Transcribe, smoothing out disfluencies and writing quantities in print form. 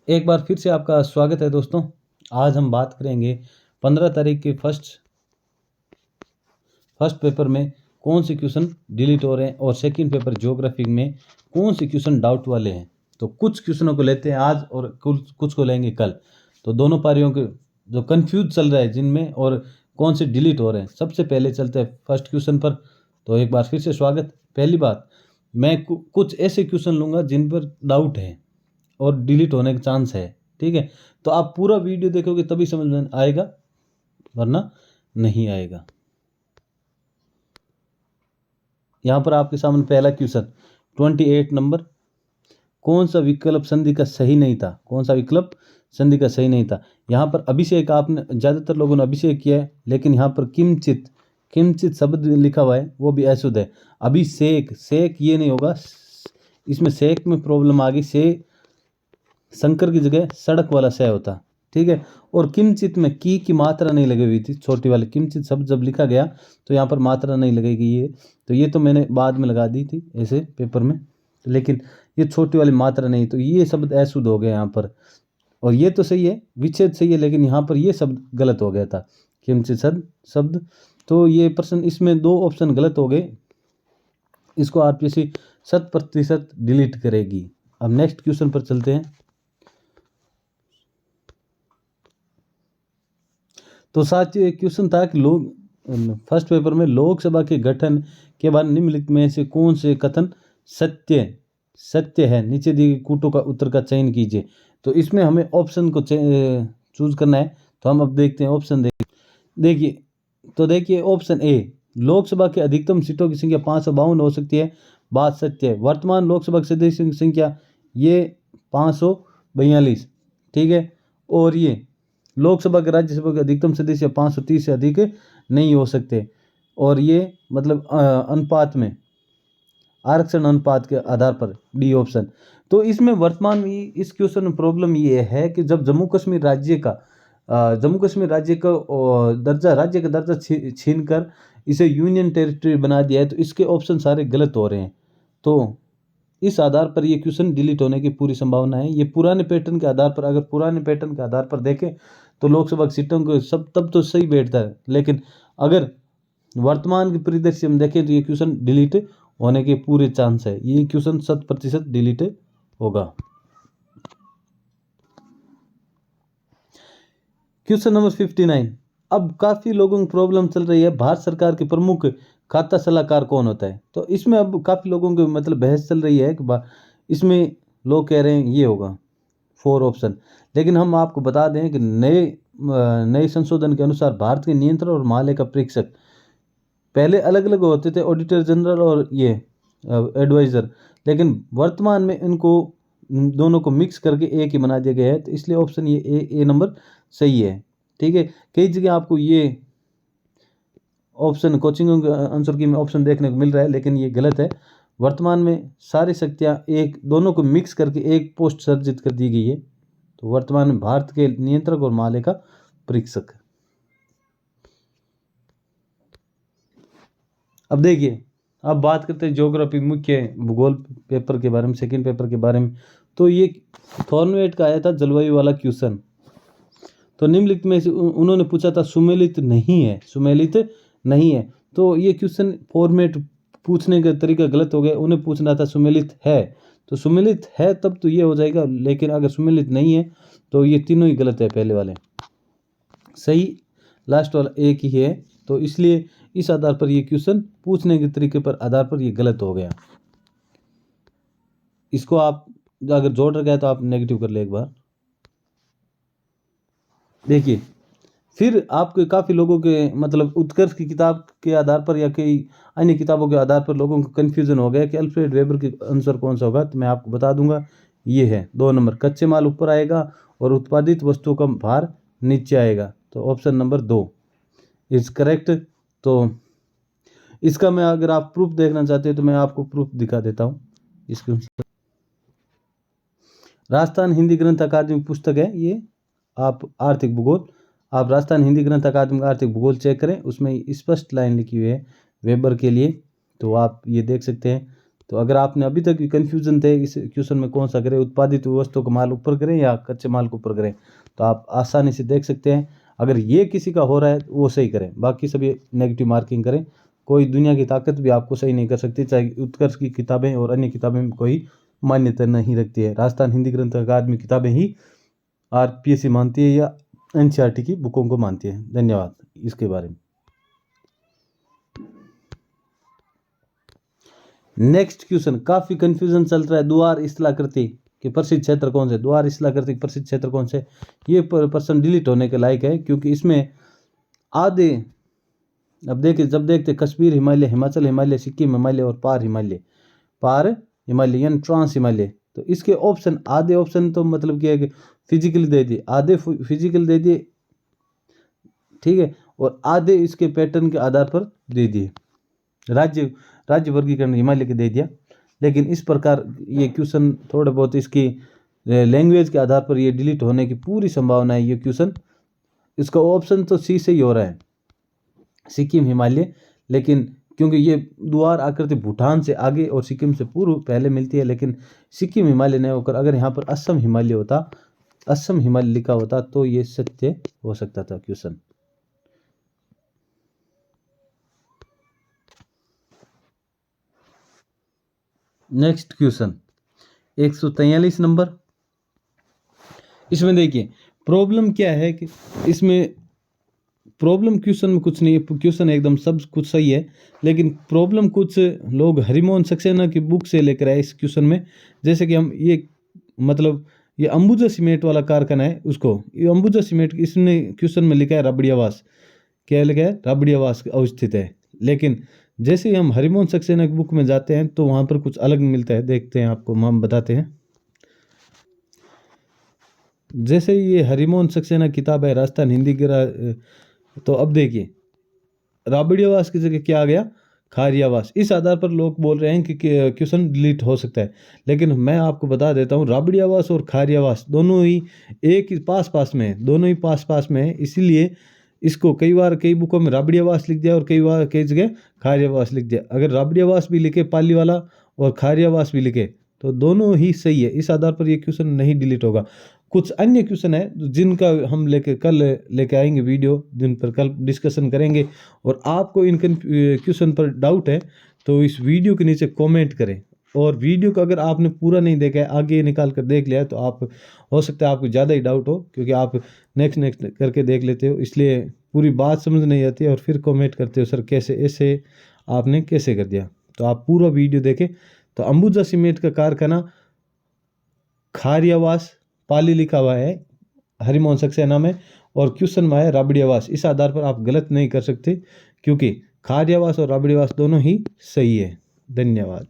एक बार फिर से आपका स्वागत है दोस्तों। आज हम बात करेंगे 15 तारीख के फर्स्ट पेपर में कौन से क्वेश्चन डिलीट हो रहे हैं और सेकंड पेपर ज्योग्राफी में कौन से क्वेश्चन डाउट वाले हैं। तो कुछ क्वेश्चनों को लेते हैं आज और कुछ को लेंगे कल। तो दोनों पारियों के जो कंफ्यूज चल रहा है जिनमें और कौन से डिलीट हो रहे हैं। सबसे पहले चलते हैं फर्स्ट क्वेश्चन पर। तो एक बार फिर से स्वागत। पहली बात, मैं कुछ ऐसे क्वेश्चन लूँगा जिन पर डाउट है और डिलीट होने का चांस है, ठीक है। तो आप पूरा वीडियो देखोगे तभी समझ में आएगा, वरना नहीं आएगा। यहाँ पर आपके सामने पहला क्वेश्चन 28 नंबर, कौन सा विकल्प संधि का सही नहीं था? कौन सा विकल्प संधि का सही नहीं था? यहाँ पर अभिषेक, आपने ज़्यादातर लोगों ने अभिषेक किया है, लेकिन यहाँ पर किंचित शब्द लिखा हुआ है, वो भी अशुद्ध है। अभिषेक सेक ये नहीं होगा, इसमें सेक में प्रॉब्लम आ गई। से शंकर की जगह सड़क वाला से होता, ठीक है। और किंचित में की मात्रा नहीं लगी हुई थी, छोटी वाली किंचित शब्द जब लिखा गया तो यहाँ पर मात्रा नहीं लगेगी। ये तो मैंने बाद में लगा दी थी ऐसे पेपर में, लेकिन ये छोटी वाली मात्रा नहीं, तो ये शब्द अशुद्ध हो गया यहाँ पर। और ये तो सही है, विच्छेद सही है, लेकिन यहाँ पर ये शब्द गलत हो गया था, किंचित शब्द। तो ये प्रश्न, इसमें 2 ऑप्शन गलत हो गए। इसको आरपीएससी 100% डिलीट करेगी। अब नेक्स्ट क्वेश्चन पर चलते हैं। तो साथियों, एक क्वेश्चन था कि फर्स्ट पेपर में लोकसभा के गठन के बाद निम्नलिखित में से कौन से कथन सत्य है? नीचे दिए गए कूटों का उत्तर का चयन कीजिए। तो इसमें हमें ऑप्शन को चूज करना है। तो हम अब देखते हैं ऑप्शन। देखिए ऑप्शन ए, लोकसभा के अधिकतम सीटों की संख्या 552 हो सकती है, बात सत्य है। वर्तमान लोकसभा के सदस्यों की संख्या ये 542, ठीक है। और ये लोकसभा के राज्यसभा के अधिकतम सदस्य 530 से अधिक नहीं हो सकते। और ये मतलब अनुपात में, आरक्षण अनुपात के आधार पर, डी ऑप्शन। तो इसमें वर्तमान में इस क्वेश्चन में प्रॉब्लम ये है कि जब जम्मू कश्मीर राज्य का राज्य का दर्जा छीन कर इसे यूनियन टेरिटरी बना दिया है, तो इसके ऑप्शन सारे गलत हो रहे हैं। तो इस आधार पर ये क्वेश्चन डिलीट होने की पूरी संभावना है। ये पुराने पैटर्न के आधार पर, अगर पुराने पैटर्न के आधार पर देखें तो लोकसभा की सीटों को तब तो सही बैठता है, लेकिन अगर वर्तमान के परिदृश्य में देखें तो ये क्वेश्चन डिलीट होने के पूरे चांस है। ये क्वेश्चन 100% डिलीट होगा। Question number 59। अब काफ़ी लोगों को प्रॉब्लम चल रही है, भारत सरकार के प्रमुख खाता सलाहकार कौन होता है? तो इसमें अब काफ़ी लोगों के मतलब बहस चल रही है कि इसमें लोग कह रहे हैं ये होगा 4 ऑप्शन। लेकिन हम आपको बता दें कि नए संशोधन के अनुसार भारत के नियंत्रण और महालेखा परीक्षक पहले अलग अलग होते थे, ऑडिटर जनरल और ये एडवाइज़र, लेकिन वर्तमान में इनको दोनों को मिक्स करके एक ही बना दिया गया है। तो इसलिए ऑप्शन ये ए नंबर सही है, ठीक है। कई जगह आपको ये ऑप्शन कोचिंग आंसर की में ऑप्शन देखने को मिल रहा है, लेकिन ये गलत है। वर्तमान में सारी शक्तियाँ दोनों को मिक्स करके एक पोस्ट सर्जित कर दी गई है। तो वर्तमान में भारत के नियंत्रक और महालेखा परीक्षक। अब देखिए, अब बात करते हैं ज्योग्राफी मुख्य भूगोल पेपर के बारे में, सेकंड पेपर के बारे में। तो ये थॉर्नवेट का आया था जलवायु वाला क्वेश्चन। तो निम्नलिखित में से उन्होंने पूछा था सुमेलित नहीं है। तो ये क्वेश्चन फॉर्मेट पूछने का तरीका गलत हो गया। उन्हें पूछना था सुमेलित है, तो सुमेलित है तब तो ये हो जाएगा, लेकिन अगर सुमेलित नहीं है तो ये तीनों ही गलत है। पहले वाले सही, लास्ट वाला एक ही है। तो इसलिए इस आधार पर ये क्वेश्चन पूछने के तरीके पर आधार पर ये गलत हो गया। इसको आप अगर जोड़ रखा है तो आप नेगेटिव कर ले एक बार। देखिए, फिर आपके काफ़ी लोगों के मतलब उत्कर्ष की किताब के आधार पर या कई अन्य किताबों के आधार पर लोगों को कन्फ्यूज़न हो गया कि अल्फ्रेड वेबर के आंसर कौन सा होगा। तो मैं आपको बता दूंगा, ये है 2 नंबर, कच्चे माल ऊपर आएगा और उत्पादित वस्तुओं का भार नीचे आएगा। तो ऑप्शन नंबर 2 इज़ करेक्ट। तो इसका मैं, अगर आप प्रूफ देखना चाहते हैं तो मैं आपको प्रूफ दिखा देता हूँ। इसके राजस्थान हिंदी ग्रंथ अकादमी पुस्तक है ये, आप आर्थिक भूगोल, आप राजस्थान हिंदी ग्रंथ अकादमी आर्थिक भूगोल चेक करें, उसमें स्पष्ट लाइन लिखी हुई है वेबर के लिए। तो आप ये देख सकते हैं। तो अगर आपने अभी तक भी कन्फ्यूजन थे इस क्वेश्चन में कौन सा करें, उत्पादित वस्तु का माल ऊपर करें या कच्चे माल को ऊपर करें, तो आप आसानी से देख सकते हैं। अगर ये किसी का हो रहा है वो सही करें, बाकी सभी नेगेटिव मार्किंग करें। कोई दुनिया की ताकत भी आपको सही नहीं कर सकती, चाहे उत्कर्ष की किताबें और अन्य किताबें में कोई मान्यता नहीं रखती है। राजस्थान हिंदी ग्रंथ अकादमी किताबें ही RPSC मानती है या NCERT की बुकों को मानती है। धन्यवाद इसके बारे में। नेक्स्ट क्वेश्चन, काफी कंफ्यूजन चल रहा है। द्वार स्थलाकृति के प्रसिद्ध क्षेत्र कौन से? द्वार स्थलाकृति के प्रसिद्ध क्षेत्र कौन से? ये प्रश्न डिलीट होने के लायक है, क्योंकि इसमें आधे, अब देखिए जब देखते कश्मीर हिमालय, हिमाचल हिमालय, सिक्किम हिमालय और पार हिमालय यानी ट्रांस हिमालय, तो इसके ऑप्शन आधे ऑप्शन तो मतलब क्या है कि फिजिकली दे दिए, आधे फिजिकल दे दिए, ठीक है, और आधे इसके पैटर्न के आधार पर दे दिए। राज्य वर्गीकरण हिमालय के दे दिया, लेकिन इस प्रकार ये क्वेश्चन थोड़ा बहुत इसकी लैंग्वेज के आधार पर ये डिलीट होने की पूरी संभावना है। ये क्वेश्चन, इसका ऑप्शन तो सी से ही हो रहा है, सिक्किम हिमालय, लेकिन क्योंकि ये द्वार आकृति भूटान से आगे और सिक्किम से पूर्व पहले मिलती है, लेकिन सिक्किम हिमालय नहीं होकर अगर यहाँ पर असम हिमालय होता, असम हिमालय लिखा होता तो ये सत्य हो सकता था क्वेश्चन। Next question 143 number. इसमें देखिए प्रॉब्लम क्या है कि इसमें प्रॉब्लम क्वेश्चन में कुछ नहीं है, क्वेश्चन एकदम सब कुछ सही है, लेकिन प्रॉब्लम कुछ लोग हरिमोहन सक्सेना की बुक से लेकर आए इस क्वेश्चन में। जैसे कि हम ये मतलब ये अंबुजा सीमेंट वाला कारखाना है, उसको ये अंबुजा सीमेंट, इसने क्वेश्चन में लिखा है राबड़ियावास, क्या लिखा है? राबड़ियावास अवस्थित है। लेकिन जैसे ही हम हरिमोहन सक्सेना की बुक में जाते हैं तो वहाँ पर कुछ अलग मिलता है, देखते हैं, आपको हम बताते हैं। जैसे ये हरिमोहन सक्सेना किताब है राजस्थान हिंदी की, तो अब देखिए राबड़ियावास की जगह क्या आ गया? खारियावास। इस आधार पर लोग बोल रहे हैं कि क्वेश्चन डिलीट हो सकता है, लेकिन मैं आपको बता देता हूँ राबड़ियावास और खारियावास दोनों ही एक ही पास पास में है, दोनों ही पास पास में है, इसीलिए इसको कई बार कई बुकों में राबड़ियावास लिख दिया और कई बार कई जगह खारियावास लिख दिया। अगर राबड़ियावास भी लिखे पाली वाला और खारियावास भी लिखे तो दोनों ही सही है। इस आधार पर ये क्वेश्चन नहीं डिलीट होगा। कुछ अन्य क्वेश्चन है जिनका हम कल लेके आएंगे वीडियो, जिन पर कल डिस्कशन करेंगे, और आपको इन क्वेश्चन पर डाउट है तो इस वीडियो के नीचे कमेंट करें। और वीडियो को अगर आपने पूरा नहीं देखा है, आगे निकाल कर देख लिया, तो आप हो सकता है आपको ज़्यादा ही डाउट हो, क्योंकि आप नेक्स्ट करके देख लेते हो, इसलिए पूरी बात समझ नहीं आती है और फिर कमेंट करते हो सर कैसे ऐसे आपने कैसे कर दिया। तो आप पूरा वीडियो देखें। तो अंबुजा सीमेंट का कारखाना खारियावास पाली लिखा हुआ है हरिमोहन सक्सेना में, और क्वेश्चन में है राबड़ियावास। इस आधार पर आप गलत नहीं कर सकते, क्योंकि खारियावास और राबड़ियावास दोनों ही सही है। धन्यवाद।